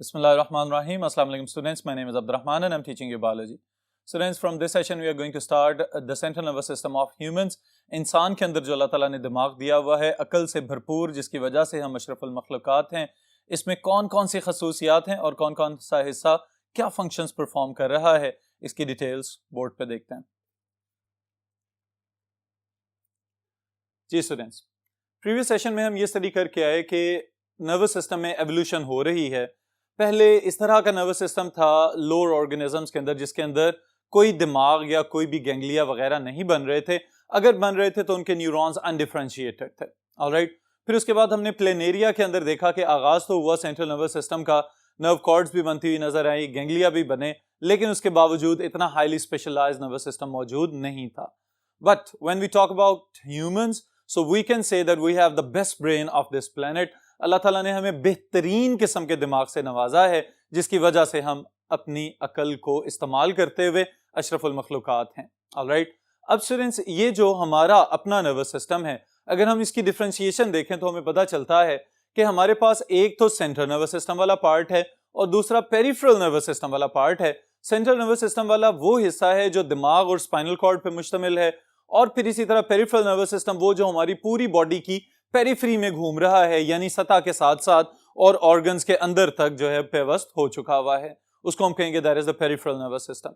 Bismillahirrahmanirrahim. Assalamu alaikum students. My name is Abdurrahman and I'm teaching you biology. Students, from this session we are going to start the central nervous system of humans. इंसान के अंदर जो अल्लाह ताला ने दिमाग दिया हुआ है अकल से भरपूर, जिसकी वजह से हम अशरफुल मखलूकात हैं, इसमें कौन कौन सी खसूसियात हैं और कौन कौन सा हिस्सा क्या फंक्शंस परफॉर्म कर रहा है, इसकी डिटेल्स बोर्ड पे देखते हैं। जी स्टूडेंट्स, प्रीवियस सेशन में हम ये स्टडी करके आए कि नर्वस सिस्टम में एवोल्यूशन हो रही है। पहले इस तरह का नर्वस सिस्टम था लोअर ऑर्गेनिजम्स के अंदर, जिसके अंदर कोई दिमाग या कोई भी गैंग्लिया वगैरह नहीं बन रहे थे। अगर बन रहे थे तो उनके न्यूरॉन्स अनडिफरेंशिएटेड थे। ऑलराइट, फिर उसके बाद हमने प्लेनेरिया के अंदर देखा कि आगाज तो हुआ सेंट्रल नर्वस सिस्टम का, नर्व कॉर्ड्स भी बनती हुई नजर आई, गैंग्लिया भी बने, लेकिन उसके बावजूद इतना हाईली स्पेशलाइज्ड नर्वस सिस्टम मौजूद नहीं था। But when we talk about humans, so we can say that we have the best brain of this planet. Allah ताला ने हमें बेहतरीन किस्म के दिमाग से नवाजा है, जिसकी वजह से हम अपनी अकल को इस्तेमाल करते हुए अशरफुल मखलूकात हैं। ऑलराइट, अब स्टूडेंट्स, ये जो हमारा अपना नर्वस सिस्टम है, अगर हम इसकी डिफरेंशिएशन देखें तो हमें पता चलता है कि हमारे पास एक तो सेंट्रल नर्वस सिस्टम वाला पार्ट है और दूसरा पेरिफेरल नर्वस सिस्टम वाला पार्ट है। सेंट्रल नर्वस सिस्टम वाला वो हिस्सा है जो दिमाग और स्पाइनल कॉर्ड पे मुश्तमिल है, और फिर इसी तरह पेरिफेरल नर्वस सिस्टम वो जो हमारी पूरी बॉडी की पेरिफेरी में घूम रहा है, यानी सतह के साथ साथ और ऑर्गन्स के अंदर तक जो है पेवस्त हो चुका हुआ है, उसको हम कहेंगे that is the peripheral nervous system.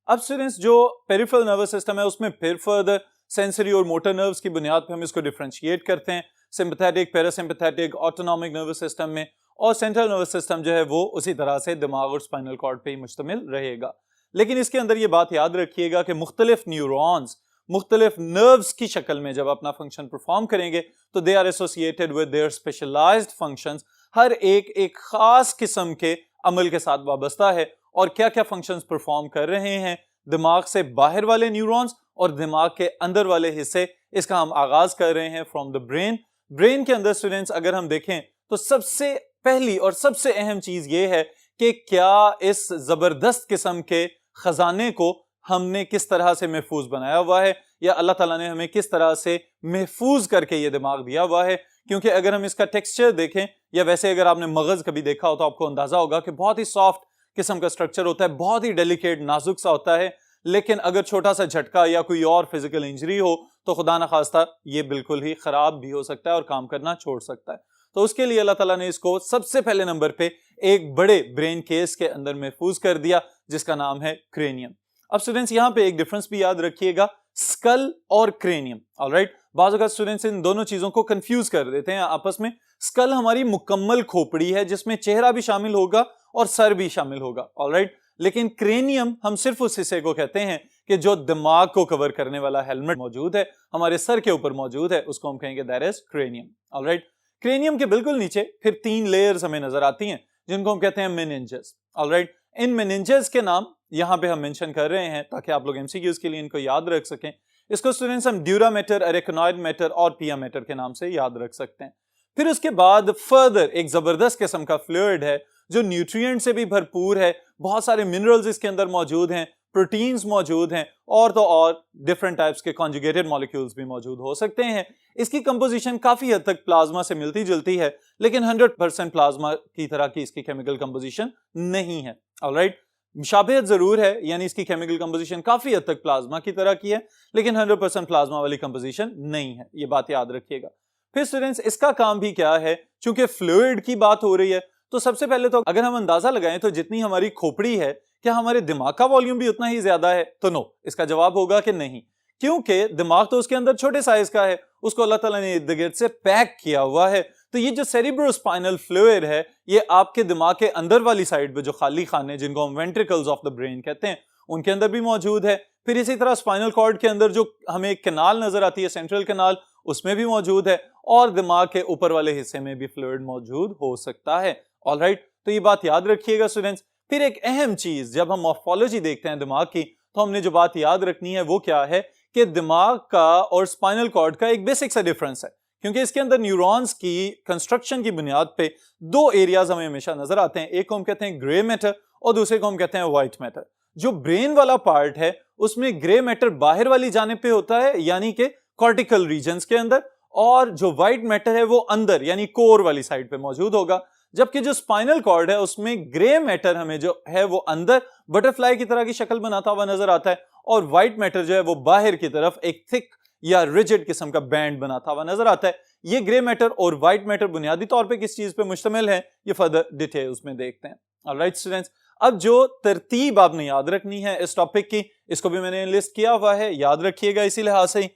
अब स्टूडेंट्स, जो पेरिफेरल नर्वस सिस्टम है उसमें फिर फर्दर सेंसरी और मोटर नर्व्स की बुनियाद पर हम इसको डिफरेंशिएट करते हैं, sympathetic, parasympathetic, autonomic nervous system में, और सेंट्रल नर्वस सिस्टम जो है वो उसी तरह से दिमाग और स्पाइनल कॉर्ड पे ही मुश्तमिल रहेगा। लेकिन इसके अंदर ये बात याद रखिएगा कि मुख्तलिफ न्यूरॉन्स मुख्तलिफ नर्व्स की शक्ल में जब अपना फंक्शन परफॉर्म करेंगे तो they are associated with their specialized functions. हर एक खास किस्म के अमल के साथ वाबस्ता है, और क्या क्या फंक्शंस परफॉर्म कर रहे हैं दिमाग से बाहर वाले न्यूरॉन्स और दिमाग के अंदर वाले हिस्से, इसका हम आगाज कर रहे हैं फ्रॉम द ब्रेन। ब्रेन के अंदर स्टूडेंट्स अगर हम देखें तो सबसे पहली और सबसे अहम चीज ये है कि क्या इस जबरदस्त किस्म के खजाने को हमने किस तरह से महफूज बनाया हुआ है, या अल्लाह ताला ने हमें किस तरह से महफूज करके ये दिमाग दिया हुआ है। क्योंकि अगर हम इसका टेक्सचर देखें, या वैसे अगर आपने मगज कभी देखा हो तो आपको अंदाजा होगा कि बहुत ही सॉफ्ट किस्म का स्ट्रक्चर होता है, बहुत ही डेलिकेट नाजुक सा होता है, लेकिन अगर छोटा सा झटका या कोई और फिजिकल इंजरी हो तो खुदा न खास्ता ये बिल्कुल ही खराब भी हो सकता है और काम करना छोड़ सकता है। तो उसके लिए अल्लाह ताला ने इसको सबसे पहले नंबर पे एक बड़े ब्रेन केस के अंदर महफूज कर दिया, जिसका नाम है क्रेनियम। अब स्टूडेंट्स, यहां पे एक डिफरेंस भी याद रखिएगा, स्कल और क्रेनियम। ऑलराइट, बाज़ औक़ात स्टूडेंट्स इन दोनों चीजों को कंफ्यूज कर देते हैं आपस में। स्कल हमारी मुकम्मल खोपड़ी है जिसमें चेहरा भी शामिल होगा और सर भी शामिल होगा। ऑलराइट, लेकिन क्रेनियम हम सिर्फ उस हिस्से को कहते हैं कि जो दिमाग को कवर करने वाला हेलमेट मौजूद है, हमारे सर के ऊपर मौजूद है, उसको हम कहेंगे that is cranium. Alright, cranium के बिल्कुल नीचे फिर 3 लेयर्स हमें नजर आती हैं जिनको हम कहते हैं मेनिंजेस। ऑलराइट, इन मेनिंजेस के नाम यहां पे हम मेंशन कर रहे हैं ताकि आप लोग एमसीक्यूज के लिए इनको याद रख सकें। इसको स्टूडेंट्स हम ड्यूरा मैटर, अरेकनॉइड मैटर और पिया मैटर के नाम से याद रख सकते हैं। फिर उसके बाद फर्दर एक जबरदस्त किस्म का फ्लूइड है जो न्यूट्रिएंट से भी भरपूर है, बहुत सारे मिनरल्स इसके अंदर मौजूद हैं, प्रोटीन्स मौजूद हैं, और तो और डिफरेंट टाइप्स के कॉन्जुगेटेड मॉलिक्यूल्स भी मौजूद हो सकते हैं। इसकी कंपोजिशन काफी हद तक प्लाज्मा से मिलती जुलती है, लेकिन 100% प्लाज्मा की तरह की इसकी केमिकल कंपोजिशन नहीं है। ऑलराइट, मुशाबहत जरूर है, यानी इसकी केमिकल कंपोजिशन काफी हद तक प्लाज्मा की तरह की है, लेकिन 100% प्लाज्मा वाली कंपोजिशन नहीं है, ये बात याद रखिएगा। फिर स्टूडेंट्स, इसका काम भी क्या है, चूंकि फ्लूइड की बात हो रही है तो सबसे पहले तो अगर हम अंदाजा लगाएं तो जितनी हमारी खोपड़ी है, क्या हमारे दिमाग का वॉल्यूम भी उतना ही ज्यादा है? तो नो, इसका जवाब होगा कि नहीं, क्योंकि दिमाग तो उसके अंदर छोटे साइज का है, उसको अल्लाह ताला ने इर्द गिर्द से पैक किया हुआ है। तो ये जो सेरिब्रोस्पाइनल फ्लूइड है, ये आपके दिमाग के अंदर वाली साइड पे जो खाली खाने जिनको हम वेंट्रिकल्स ऑफ द ब्रेन कहते हैं, उनके अंदर भी मौजूद है। फिर इसी तरह स्पाइनल कॉर्ड के अंदर जो हमें एक कैनाल नजर आती है, सेंट्रल कैनाल, उसमें भी मौजूद है, और दिमाग के ऊपर वाले हिस्से में भी फ्लूइड मौजूद हो सकता है। ऑलराइट, तो ये बात याद रखिएगा स्टूडेंट्स। फिर एक अहम चीज, जब हम मॉर्फोलॉजी देखते हैं दिमाग की, तो हमने जो बात याद रखनी है वो क्या है कि दिमाग का और स्पाइनल कॉर्ड का एक बेसिक सा डिफरेंस है, क्योंकि इसके अंदर न्यूरॉन्स की कंस्ट्रक्शन की बुनियाद पे 2 एरियाज हमें हमेशा नजर आते हैं। एक को हम कहते हैं ग्रे मैटर और दूसरे को हम कहते हैं व्हाइट मैटर। जो ब्रेन वाला पार्ट है उसमें ग्रे मैटर बाहर वाली जानिब पे होता है, यानी कि कॉर्टिकल रीजन्स के अंदर, और जो व्हाइट मैटर है वो अंदर यानी कोर वाली साइड पे मौजूद होगा। जबकि जो स्पाइनल कॉर्ड है उसमें ग्रे मैटर हमें जो है वो अंदर बटरफ्लाई की तरह की शक्ल बनाता हुआ नजर आता है, और व्हाइट मैटर जो है वो बाहर की तरफ एक थिक या रिजिड किस्म का बैंड बनाता हुआ नजर आता है। ये ग्रे मैटर और व्हाइट मैटर बुनियादी तौर पे किस चीज पे मुश्तमिल है, ये फर्दर डिटेल्स में देखते हैं। ऑलराइट स्टूडेंट्स, अब जो तरतीब आपने याद रखनी है इस टॉपिक की, इसको भी मैंने लिस्ट किया हुआ है, याद रखिएगा इसी लिहाज से।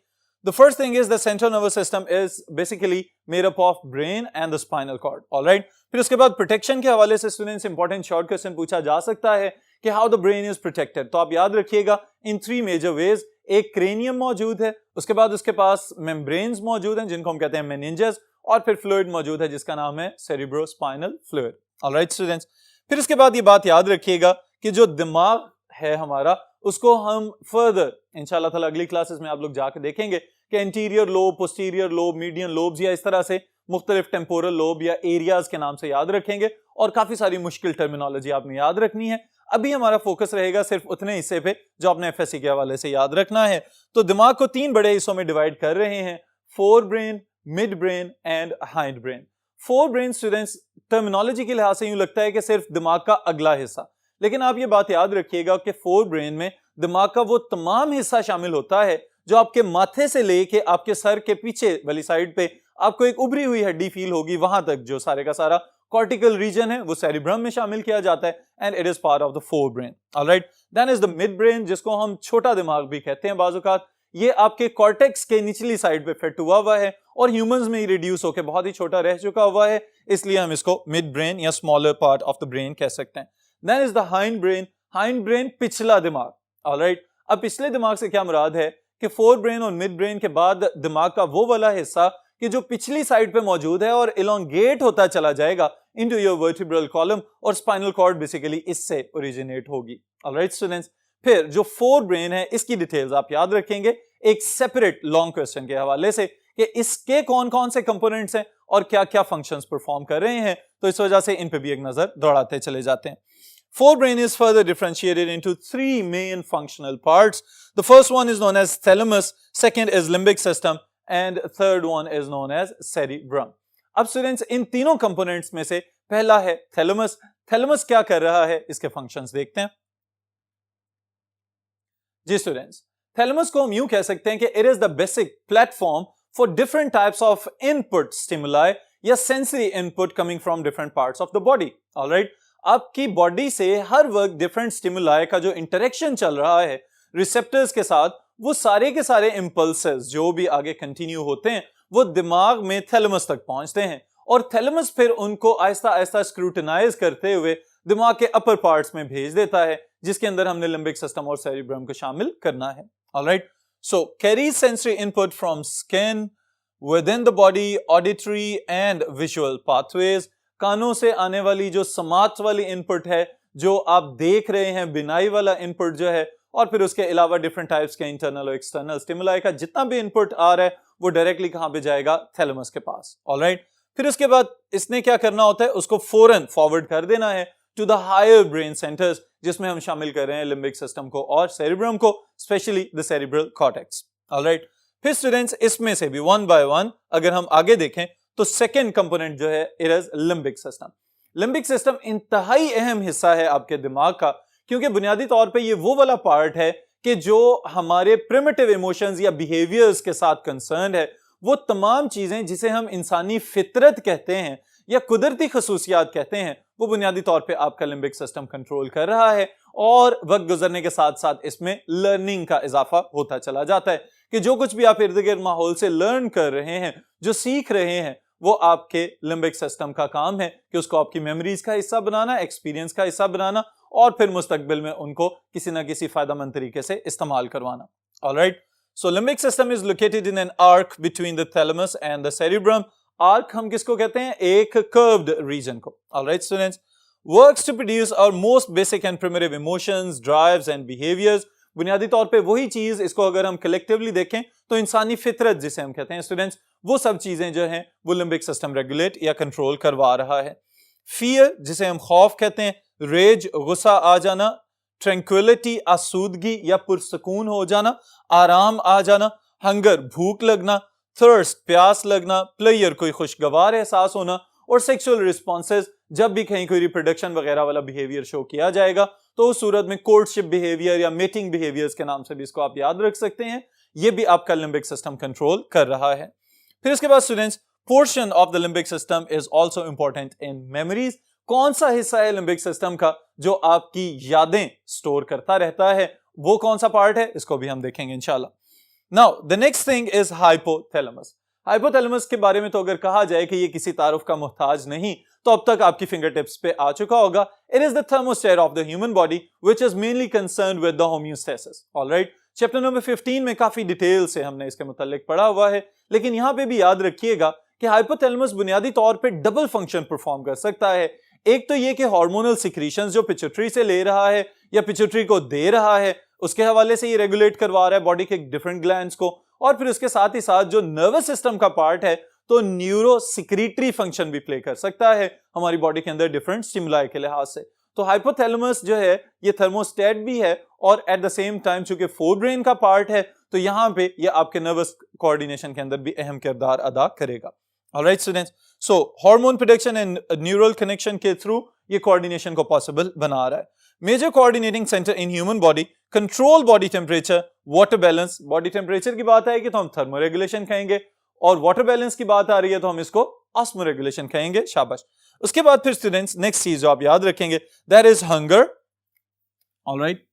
The first thing is the central nervous system is basically made up of brain and the spinal cord. All right. फिर उसके बाद प्रोटेक्शन के हवाले से स्टूडेंट्स इंपॉर्टेंट शॉर्ट क्वेश्चन पूछा जा सकता है कि how the brain is protected. तो आप याद रखिएगा इन 3 मेजर वेज। एक क्रेनियम मौजूद है, उसके बाद उसके पास मेम्ब्रेन्स मौजूद हैं जिनको हम कहते हैं मेनिंजेस, और फिर फ्लूइड मौजूद है जिसका नाम है सेरिब्रोस्पाइनल फ्लूइड। ऑलराइट स्टूडेंट्स, फिर इसके बाद ये बात याद रखिएगा कि जो दिमाग है हमारा उसको हम फर्दर इंशाल्लाह ताला अगली क्लासेस में आप लोग जाकर देखेंगे कि anterior lobe, posterior lobe, median lobes या इस तरह से मुख्तलिफ टेम्पोरल लोब या एरियाज के नाम से याद रखेंगे, और काफी सारी मुश्किल टर्मिनोलॉजी आपने याद रखनी है। अभी हमारा फोकस रहेगा सिर्फ उतने हिस्से पे जो आपने एफएससी के हवाले से याद रखना है। तो दिमाग को 3 बड़े हिस्सों में डिवाइड कर रहे हैं, fore brain, mid brain and hind brain. Fore brain students terminology के लिहाज से यूं लगता है कि सिर्फ दिमाग का अगला हिस्सा, लेकिन आप ये बात याद रखिएगा कि फोर ब्रेन में दिमाग का वो तमाम हिस्सा शामिल होता है जो आपके माथे से लेके आपके सर के पीछे वाली साइड पे आपको एक उभरी हुई हड्डी फील होगी, वहां तक जो सारे का सारा कॉर्टिकल रीजन है वो सेरिब्रम में शामिल किया जाता है, and it is part of the fore brain. Alright, then is the mid brain जिसको हम छोटा दिमाग भी कहते हैं बाजुकात। ये आपके कॉर्टेक्स के निचली साइड पे फिट हुआ है और ह्यूमंस में ही रिड्यूस होकर बहुत ही छोटा रह चुका हुआ है, इसलिए हम इसको मिड ब्रेन या smaller part of the brain कह सकते हैं। Then is the hind brain. Hind brain पिछला दिमाग। ऑलराइट, अब पिछले दिमाग से क्या मुराद है कि फोर ब्रेन और मिड ब्रेन के बाद दिमाग का वो वाला हिस्सा कि जो पिछली साइड पे मौजूद है और इलोंगेट होता चला जाएगा इनटू योर वर्टिब्रल कॉलम, और स्पाइनल कॉर्ड बेसिकली इससे ओरिजिनेट होगी। ऑलराइट स्टूडेंट्स, फिर जो फोर ब्रेन है इसकी डिटेल्स आप याद रखेंगे एक सेपरेट लॉन्ग क्वेश्चन के हवाले से कि इसके कौन कौन से कंपोनेंट्स हैं और क्या क्या फंक्शंस परफॉर्म कर रहे हैं, तो इस वजह से इन पे भी एक नजर दौड़ाते चले जाते हैं। Four brain is further differentiated into 3 main functional parts. The first one is known as thalamus, second is limbic system, and third one is known as cerebrum. अब स्टूडेंट्स इन तीनों कंपोनेंट्स में से पहला है थैलेमस। थैलेमस क्या कर रहा है, इसके फंक्शंस देखते हैं। जी स्टूडेंट्स, थैलेमस को हम यूं कह सकते हैं कि it is the basic platform for different types of input stimuli या sensory input coming from different parts of the body. Alright, आपकी बॉडी से हर वक्त डिफरेंट स्टिमुलाई का जो इंटरेक्शन चल रहा है रिसेप्टर्स के साथ, वो सारे के सारे इंपल्सेस जो भी आगे कंटिन्यू होते हैं वो दिमाग में थैलेमस तक पहुंचते हैं, और थैलेमस फिर उनको आहिस्ता आहिस्ता स्क्रूटिनाइज करते हुए दिमाग के अपर पार्ट्स में भेज देता है, जिसके अंदर हमने लिम्बिक सिस्टम और सेरिब्रम को शामिल करना है। Alright, so carries sensory input from skin with in the body, auditory and visual pathways. कानों से आने वाली जो समात वाली इनपुट है, जो आप देख रहे हैं बिनाई वाला इनपुट जो है, और फिर उसके अलावा डिफरेंट टाइप्स के इंटरनल और एक्सटर्नल स्टिमुलाई का जितना भी इनपुट आ रहा है वो डायरेक्टली कहां पे जाएगा, थैलेमस के पास। ऑलराइट, फिर उसके बाद इसने क्या करना होता है, उसको फौरन फॉरवर्ड कर देना है to the higher brain centres, जिसमें हम शामिल कर रहे हैं लिम्बिक सिस्टम को और सेरिब्रम को, specially the cerebral cortex. Alright, फिर स्टूडेंट्स इसमें से भी वन बाय वन अगर हम आगे देखें तो सेकेंड कंपोनेंट जो है it is limbic system. Limbic system इंतहाई अहम हिस्सा है आपके दिमाग का, क्योंकि बुनियादी तौर पे ये वो वाला पार्ट है कि जो हमारे प्रिमिटिव इमोशंस या बिहेवियर्स के साथ कंसर्न है, वो तमाम चीजें जिसे हम इंसानी फितरत कहते हैं या कुदरती खसूसियात कहते हैं, वो बुनियादी तौर पे आपका लिम्बिक सिस्टम कंट्रोल कर रहा है, और वक्त गुजरने के साथ साथ इसमें लर्निंग का इजाफा होता चला जाता है कि जो कुछ भी आप इर्द गिर्द माहौल से लर्न कर रहे हैं, जो सीख रहे हैं, वो आपके लिम्बिक सिस्टम का काम है कि उसको आपकी मेमोरीज का हिस्सा बनाना, एक्सपीरियंस का हिस्सा बनाना, और फिर मुस्तकबिल में उनको किसी ना किसी फायदेमंद तरीके से इस्तेमाल करवाना। Alright, so limbic system is located in an arc between the thalamus and the cerebrum. Arc हम किसको कहते हैं, एक कर्व्ड रीजन को। Alright students, works to produce our most basic and primitive emotions, drives and behaviours. बुनियादी तौर पे वही चीज, इसको अगर हम कलेक्टिवली देखें तो इंसानी फितरत जिसे हम कहते हैं स्टूडेंट्स, वो सब चीजें जो हैं वो लिम्बिक सिस्टम रेगुलेट या कंट्रोल करवा रहा है। फियर जिसे हम खौफ कहते हैं, रेज गुस्सा आ जाना, ट्रैंक्विलिटी आसूदगी या पुरसकून हो जाना, आराम आ जाना, हंगर भूख लगना, थर्स्ट प्यास लगना, प्लेयर कोई खुशगवार एहसास होना, और सेक्सुअल रिस्पॉन्सेज जब भी कहीं कोई रिप्रोडक्शन वगैरह वाला बिहेवियर शो किया जाएगा तो उस सूरत में कोर्टशिप बिहेवियर या मेटिंग बिहेवियर्स के नाम से भी इसको आप याद रख सकते हैं। ये भी आपका लिम्बिक सिस्टम कंट्रोल कर रहा है। फिर इसके बाद students, portion of the limbic system is also important in memories. कौन सा हिस्सा है लिम्बिक सिस्टम का जो आपकी यादें स्टोर करता रहता है, वो कौन सा पार्ट है, इसको भी हम देखेंगे इंशाल्लाह। Now the next thing is hypothalamus. Hypothalamus के बारे में तो अगर कहा जाए कि ये किसी तारुफ का मोहताज नहीं, तो अब तक आपकी फिंगर टिप्स पे आ चुका होगा। It is the thermostat of the human body which is mainly concerned with the homeostasis. Alright, chapter number 15 में काफी डिटेल से हमने इसके मुतालिक पढ़ा हुआ है, लेकिन यहां पे भी याद रखिएगा कि हाइपोथैलेमस बुनियादी तौर पे डबल फंक्शन परफॉर्म कर सकता है। एक तो ये कि हार्मोनल सिक्रीशंस जो पिट्यूटरी से ले रहा है या पिट्यूटरी को दे रहा है, उसके हवाले से ये रेगुलेट करवा रहा है बॉडी के डिफरेंट ग्लैंड्स को, और फिर उसके साथ ही साथ जो नर्वस सिस्टम का पार्ट है तो न्यूरो सिक्रीटरी फंक्शन भी प्ले कर सकता है हमारी बॉडी के अंदर डिफरेंट स्टिमुलाई के लिहाज से। तो हाइपोथैलेमस जो है ये थर्मोस्टेट भी है और एट द सेम टाइम चूंकि फोर ब्रेन का पार्ट है तो यहां पे ये आपके नर्वस कोऑर्डिनेशन के अंदर भी अहम किरदार अदा करेगा। Alright students, so hormone production and neural connection के थ्रू ये कोऑर्डिनेशन को पॉसिबल बना रहा है। Major coordinating centre in human body control body temperature, water balance. Body temperature की बात आएगी तो हम थर्मोरेगुलेशन कहेंगे, और वाटर बैलेंस की बात आ रही है तो हम इसको ऑस्मोरेगुलेशन कहेंगे। शाबाश। उसके बाद फिर स्टूडेंट्स नेक्स्ट चीज जो आप याद रखेंगे that is hunger. Alright,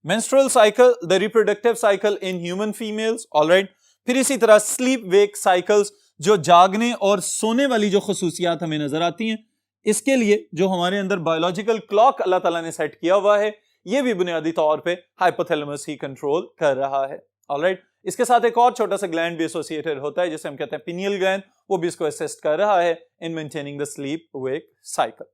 menstrual cycle, the reproductive cycle in human females. Alright, फिर इसी तरह स्लीप वेक साइकिल्स, जो जागने और सोने वाली जो खुसूसियात हमें नजर आती हैं, इसके लिए जो हमारे अंदर बायोलॉजिकल क्लॉक अल्लाह ताला ने सेट किया हुआ है, ये भी बुनियादी तौर पे हाइपोथैलेमस ही कंट्रोल कर रहा है। ऑलराइट, इसके साथ एक और छोटा सा ग्लैंड भी एसोसिएटेड होता है जिसे हम कहते हैं पिनियल ग्लैंड, वो भी इसको असिस्ट कर रहा है in maintaining the sleep wake cycle.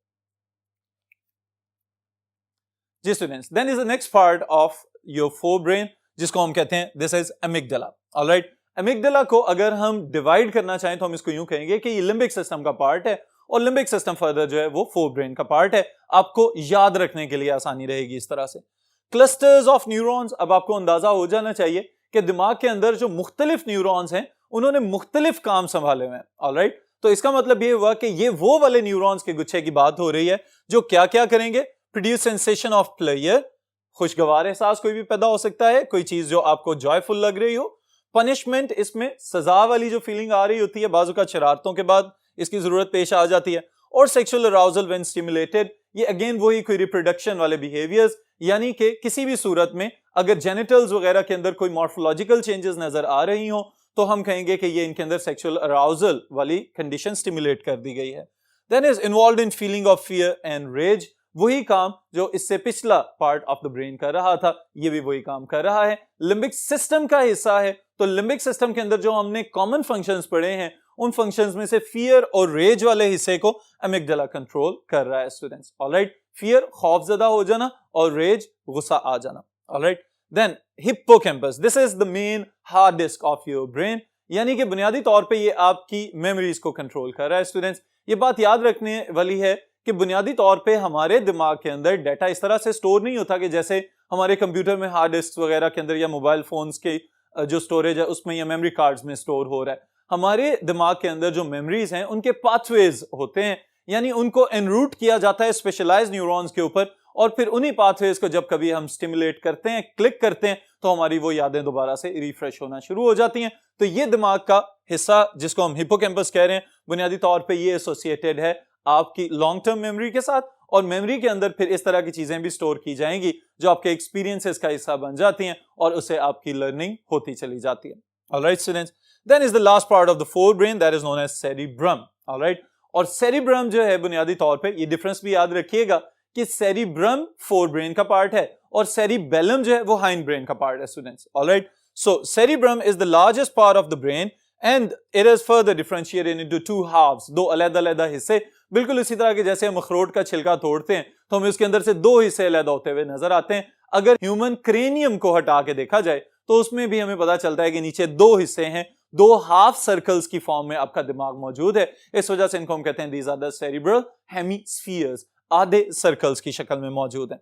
जी students, then is the next part of your fore brain जिसको हम कहते हैं this is amygdala. Alright, amygdala को अगर हम डिवाइड करना चाहें तो हम इसको यूं कहेंगे कि ये लिम्बिक सिस्टम का पार्ट है और लिम्बिक सिस्टम फर्दर जो है वो फोर ब्रेन का पार्ट है। आपको याद रखने के लिए आसानी रहेगी इस तरह से। क्लस्टर्स ऑफ न्यूरॉन्स, अब आपको अंदाजा हो जाना चाहिए कि दिमाग के अंदर जो मुख्तलिफ न्यूरॉन्स हैं उन्होंने मुख्तलिफ काम संभाले हुए हैं। ऑलराइट, तो इसका मतलब ये हुआ कि ये वो वाले न्यूरॉन्स के गुच्छे की बात हो रही है जो क्या क्या करेंगे, प्रोड्यूस सेंसेशन ऑफ प्लेयर, खुशगवार एहसास कोई भी पैदा हो सकता है, कोई चीज जो आपको जॉयफुल लग रही हो। पनिशमेंट, इसमें सजा वाली जो फीलिंग आ रही होती है, बाजू का शरारतों के बाद इसकी जरूरत पेश आ जाती है। और सेक्सुअल अराउजल व्हेन स्टिमुलेटेड, ये अगेन वही कोई रिप्रोडक्शन वाले बिहेवियर्स, यानी कि किसी भी सूरत में अगर जेनिटल्स वगैरह के अंदर कोई मॉर्फोलॉजिकल चेंजेस नजर आ रही हो तो हम कहेंगे कि ये इनके अंदर सेक्सुअल अराउजल वाली कंडीशन स्टिमुलेट कर दी गई है। Then is involved in feeling of fear and rage, वही काम जो इससे पिछला पार्ट ऑफ द ब्रेन कर रहा था, ये भी वही काम कर रहा है, लिम्बिक सिस्टम का हिस्सा है। तो लिम्बिक सिस्टम के अंदर जो हमने कॉमन फंक्शंस पढ़े हैं उन फंक्शंस में से फियर और रेज वाले हिस्से को एमिगडाला कंट्रोल कर रहा है स्टूडेंट्स। ऑलराइट, फियर खौफजदा हो जाना और रेज गुस्सा आ जाना। Alright, then hippocampus, this is the main hard disk of your brain, यानी कि बुनियादी तौर पे ये आपकी मेमोरीज को कंट्रोल कर रहा है स्टूडेंट्स। ये बात याद रखने वाली है कि बुनियादी तौर पे हमारे दिमाग के अंदर डाटा इस तरह से स्टोर नहीं होता कि जैसे हमारे कंप्यूटर में हार्ड डिस्क वगैरह के अंदर या मोबाइल फोन्स के जो स्टोरेज है उसमें या मेमोरी कार्ड्स में स्टोर हो रहा है। हमारे दिमाग के अंदर जो मेमोरीज हैं उनके पाथवेज होते हैं, यानी उनको एनरूट किया जाता है स्पेशलाइज्ड न्यूरॉन्स के ऊपर, और फिर उन्हीं पाथवेज को जब कभी हम स्टिमुलेट करते हैं, क्लिक करते हैं, तो हमारी वो यादें दोबारा से रिफ्रेश होना शुरू हो जाती हैं। तो ये दिमाग का हिस्सा जिसको हम हिप्पोकैम्पस कह रहे हैं, बुनियादी तौर पे ये एसोसिएटेड है आपकी लॉन्ग टर्म मेमोरी के साथ, और मेमोरी के अंदर फिर इस तरह की चीजें भी स्टोर की जाएंगी जो आपके एक्सपीरियंसेस का हिस्सा बन जाती हैं और उससे आपकी लर्निंग होती चली जाती है। Alright students, then is the last part of the fore brain that is known as cerebrum. Alright, और सेरिब्रम जो है बुनियादी तौर पे ये डिफरेंस भी याद रखिएगा कि सेरिब्रम फोर ब्रेन का पार्ट है और सेरिबेलम जो है वो हाइंड ब्रेन का पार्ट है students. Alright, so cerebrum is the largest part of the brain and it is further differentiated into two halves, दो अलग-अलग हिस्से, बिल्कुल इसी तरह के जैसे हम अखरोट का छिलका तोड़ते हैं तो हमें उसके अंदर से दो हिस्से अलग होते हुए नजर आते हैं। अगर ह्यूमन क्रेनियम को हटा के देखा जाए तो उसमें भी हमें पता चलता है कि नीचे दो हिस्से हैं, दो हाफ सर्कल्स की फॉर्म में आपका दिमाग मौजूद है। इस वजह से इनको हम कहते हैं these are the cerebral hemispheres, आधे सर्कल्स की शक्ल में मौजूद है।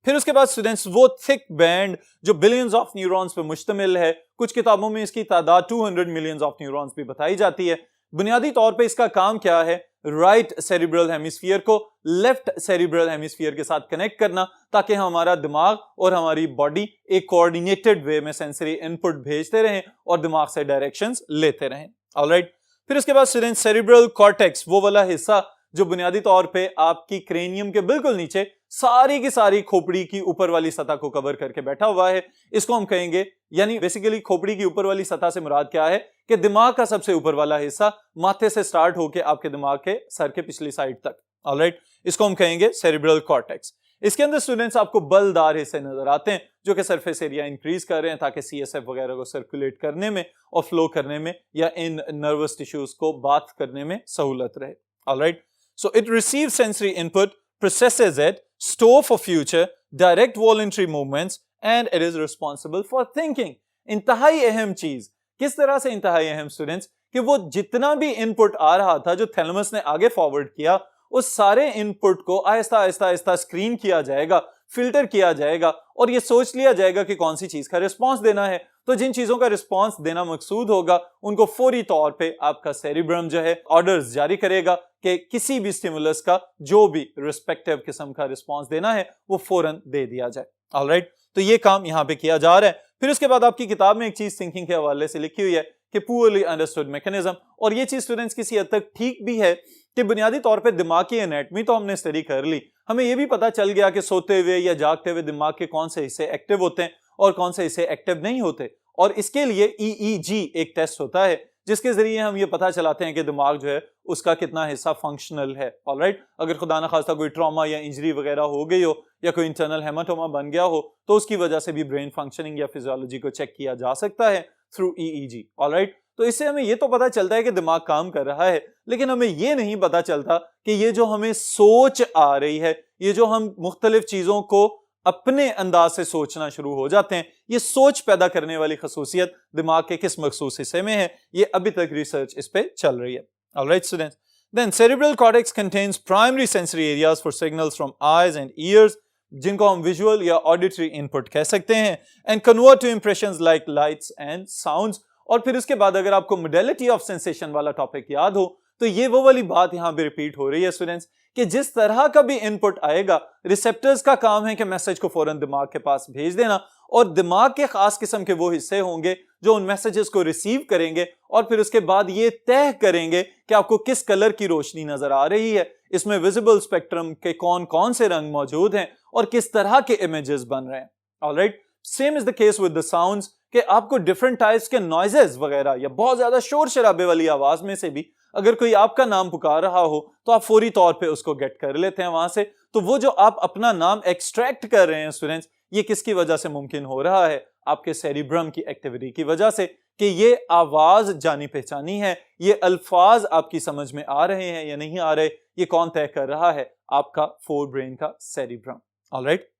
फिर उसके बाद स्टूडेंट्स वो थिक बैंड जो बिलियंस ऑफ न्यूरॉन्स पे मुश्तमिल है, कुछ किताबों में इसकी तादाद 200 मिलियंस ऑफ न्यूरॉन्स भी बताई जाती है। बुनियादी तौर पे इसका काम क्या है, राइट सेरिब्रल हेमिस्फीयर को लेफ्ट सेरिब्रल हेमिस्फीयर के साथ कनेक्ट करना, ताकि हमारा दिमाग और हमारी बॉडी एक कोऑर्डिनेटेड वे में सेंसरी इनपुट भेजते रहें और दिमाग से डायरेक्शंस लेते रहें। ऑलराइट, फिर उसके बाद स्टूडेंट्स सेरिब्रल कॉर्टेक्स, वो वाला हिस्सा जो बुनियादी तौर पे आपकी क्रेनियम के बिल्कुल नीचे सारी की सारी खोपड़ी की ऊपर वाली सतह को कवर करके बैठा हुआ है, इसको हम कहेंगे, यानी बेसिकली खोपड़ी की ऊपर वाली सतह से मुराद क्या है कि दिमाग का सबसे ऊपर वाला हिस्सा माथे से स्टार्ट होकर आपके दिमाग के सर के पिछली साइड तक। ऑलराइट, इसको हम कहेंगे सेरिब्रल कॉर्टेक्स। इसके अंदर स्टूडेंट्स आपको बलदार हिस्से नजर आते हैं जो कि सरफेस एरिया इंक्रीज कर रहे हैं ताकि सीएसएफ वगैरह को सर्कुलेट करने में और फ्लो करने में या इन नर्वस टिश्यूज को बात करने में सहूलत रहे। Alright, so it receives sensory input, processes it, store for future, direct voluntary movements and it is responsible for thinking। इंतहाई अहम चीज, किस तरह से इंतहाई अहम स्टूडेंट्स, कि वो जितना भी इनपुट आ रहा था जो थैलेमस ने आगे फॉरवर्ड किया, उस सारे इनपुट को आहिस्ता आहिस्ता आहिस्ता स्क्रीन किया जाएगा, फिल्टर किया जाएगा और ये सोच लिया जाएगा कि कौन सी चीज का रिस्पांस देना है। तो जिन चीजों का रिस्पांस देना मकसूद होगा उनको फौरी तौर पे आपका सेरिब्रम जो है ऑर्डर्स जारी करेगा कि किसी भी स्टिमुलस का जो भी रिस्पेक्टिव किस्म का रिस्पांस देना है वो फौरन दे दिया जाए। ऑलराइट, तो ये काम यहां पे किया जा रहा है। फिर उसके बाद आपकी किताब में एक चीज थिंकिंग के हवाले से लिखी हुई है कि पुअरली अंडरस्टूड मैकेनिज्म, और ये चीज स्टूडेंट्स किसी हद तक ठीक भी है कि बुनियादी तौर पे दिमाग की एनाटॉमी तो हमने स्टडी कर ली, हमें ये भी पता चल गया कि सोते हुए या जागते हुए दिमाग के कौन से हिस्से एक्टिव होते हैं और कौन से हिस्से एक्टिव नहीं होते, और इसके लिए ईईजी एक टेस्ट होता है जिसके जरिए हम ये पता चलाते हैं कि दिमाग जो है उसका कितना हिस्सा फंक्शनल है। ऑलराइट, अगर खुदा ना खास्ता कोई ट्रॉमा या इंजरी वगैरह हो गई हो या कोई इंटरनल हेमाटोमा बन गया हो तो उसकी वजह से भी ब्रेन फंक्शनिंग या फिजियोलॉजी को चेक किया जा सकता है थ्रू ईईजी। ऑलराइट, तो इससे हमें ये तो पता चलता है कि दिमाग काम कर रहा है, लेकिन हमें ये नहीं पता चलता कि ये जो हमें सोच आ रही है, ये जो हम मुख्तलिफ चीजों को अपने अंदाज से सोचना शुरू हो जाते हैं, ये सोच पैदा करने वाली खसूसियत दिमाग के किस मखसूस हिस्से में है, ये अभी तक रिसर्च इस पे चल रही है। Alright students, then cerebral cortex contains primary sensory areas for signals from eyes and ears, जिनको हम विजुअल या ऑडिटरी इनपुट कह सकते हैं, and convert to impressions like lights and sounds. और फिर उसके बाद अगर आपको मोडेलिटी ऑफ सेंसेशन वाला टॉपिक याद हो तो ये वो वाली बात यहां पे रिपीट हो रही है स्टूडेंट्स कि जिस तरह का भी इनपुट आएगा, रिसेप्टर्स का काम है कि मैसेज को फौरन दिमाग के पास भेज देना, और दिमाग के खास किस्म के वो हिस्से होंगे जो उन मैसेजेस को रिसीव करेंगे और फिर उसके बाद ये तय करेंगे कि आपको किस कलर की रोशनी नजर आ रही है, इसमें विजिबल स्पेक्ट्रम के कौन कौन से रंग मौजूद हैं और किस तरह के इमेजेस बन रहे हैं। Alright, same is the case with the sounds कि आपको डिफरेंट टाइप्स के नॉइजेस वगैरह या बहुत ज्यादा शोर शराबे वाली आवाज में से भी अगर कोई आपका नाम पुकार रहा हो तो आप फौरी तौर पे उसको गेट कर लेते हैं वहां से। तो वो जो आप अपना नाम एक्सट्रैक्ट कर रहे हैं स्टूडेंट्स, ये किसकी वजह से मुमकिन हो रहा है? आपके सेरिब्रम की एक्टिविटी की वजह से, कि ये आवाज जानी पहचानी है, ये अल्फाज आपकी समझ में आ रहे हैं या नहीं आ रहे, ये कौन तय कर रहा है? आपका फोर ब्रेन का सेरिब्रम। ऑलराइट,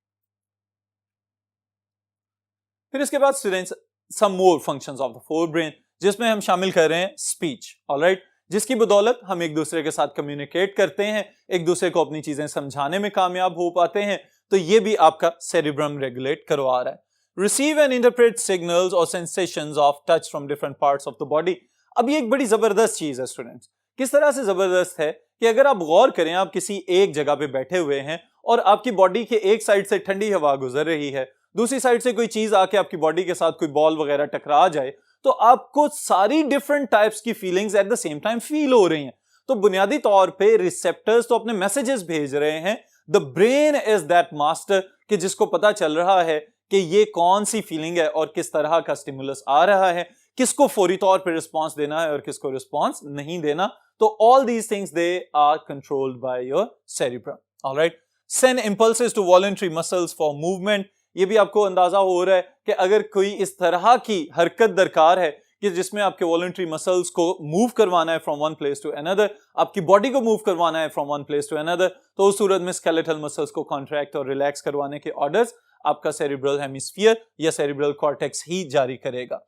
फिर इसके बाद students some more functions of the fore brain, जिसमें हम शामिल कर रहे हैं स्पीच। ऑलराइट, जिसकी बदौलत हम एक दूसरे के साथ कम्युनिकेट करते हैं, एक दूसरे को अपनी चीजें समझाने में कामयाब हो पाते हैं, तो ये भी आपका सेरिब्रम रेगुलेट करवा रहा है। रिसीव एंड इंटरप्रेट सिग्नल्स और sensations of touch from different parts of the body. अब ये एक बड़ी जबरदस्त चीज है स्टूडेंट्स। किस तरह से जबरदस्त है कि अगर आप गौर करें, आप किसी एक जगह पे बैठे हुए हैं और आपकी बॉडी के एक साइड से ठंडी हवा गुजर रही है, दूसरी साइड से कोई चीज आके आपकी बॉडी के साथ कोई बॉल वगैरह टकरा जाए, तो आपको सारी डिफरेंट टाइप्स की feelings at the same time feel हो रही हैं। तो बुनियादी तौर पे रिसेप्टर्स तो अपने मैसेजेस भेज रहे हैं, the brain is that master कि जिसको पता चल रहा है कि ये कौन सी फीलिंग है और किस तरह का स्टिमुलस आ रहा है, किसको फौरी तौर पे रिस्पांस देना है और किसको रिस्पांस नहीं देना। तो all these things they are controlled by your cerebrum. Alright, send impulses to voluntary muscles for movement. ये भी आपको अंदाजा हो रहा है कि अगर कोई इस तरह की हरकत दरकार है कि जिसमें आपके वॉलंटरी मसल्स को मूव करवाना है from one place to another, आपकी बॉडी को मूव करवाना है from one place to another, तो उस सूरत में स्केलेटल मसल्स को कॉन्ट्रैक्ट और रिलैक्स करवाने के ऑर्डर्स आपका सेरिब्रल हेमिस्फीयर या सेरिब्रल कॉर्टेक्स ही जारी करेगा।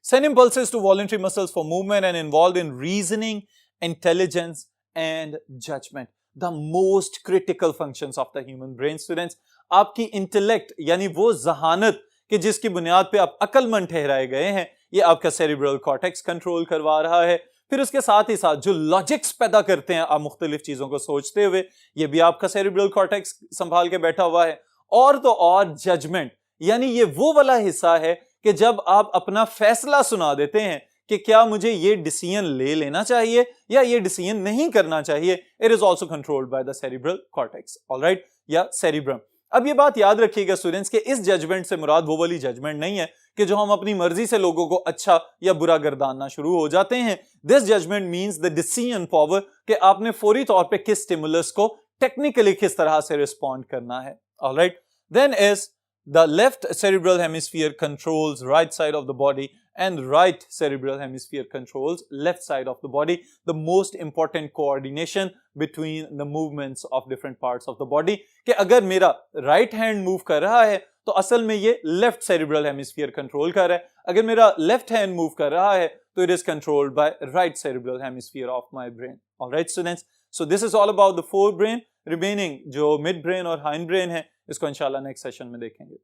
Send impulses to voluntary muscles for movement and involve in reasoning, intelligence and judgement, the most critical functions of the human brain students. आपकी इंटेलेक्ट यानी वो जहानत कि जिसकी बुनियाद पे आप अक्लमंद ठहराए गए हैं, ये आपका सेरिब्रल कॉर्टेक्स कंट्रोल करवा रहा है। फिर उसके साथ ही साथ जो लॉजिक्स पैदा करते हैं आप मुख्तलिफ चीजों को सोचते हुए, ये भी आपका सेरिब्रल कॉर्टेक्स संभाल के बैठा हुआ है। और तो और जजमेंट, यानी ये वो वाला हिस्सा है कि जब आप अपना फैसला सुना देते हैं कि क्या मुझे ये डिसीजन ले लेना चाहिए या ये डिसीजन नहीं करना चाहिए, it is also controlled by the cerebral cortex, alright, या सेरिब्रम। अब ये बात याद रखिएगा स्टूडेंट्स कि इस जजमेंट से मुराद वो वाली जजमेंट नहीं है कि जो हम अपनी मर्जी से लोगों को अच्छा या बुरा गर्दानना शुरू हो जाते हैं। This judgment means the decision power कि आपने फौरी तौर पे किस स्टिमुलस को टेक्निकली किस तरह से रिस्पॉन्ड करना है, alright. Then is the left cerebral hemisphere controls right side of the body and right cerebral hemisphere controls left side of the body, the most important coordination between the movements of different parts of the body, कि अगर मेरा right hand move कर रहा है तो असल में ये left cerebral hemisphere control कर रहा है, अगर मेरा left hand move कर रहा है तो it is controlled by right cerebral hemisphere of my brain, alright students, so this is all about the forebrain। remaining जो mid brain और hind brain है इसको इंशाल्लाह नेक्स्ट सेशन में देखेंगे।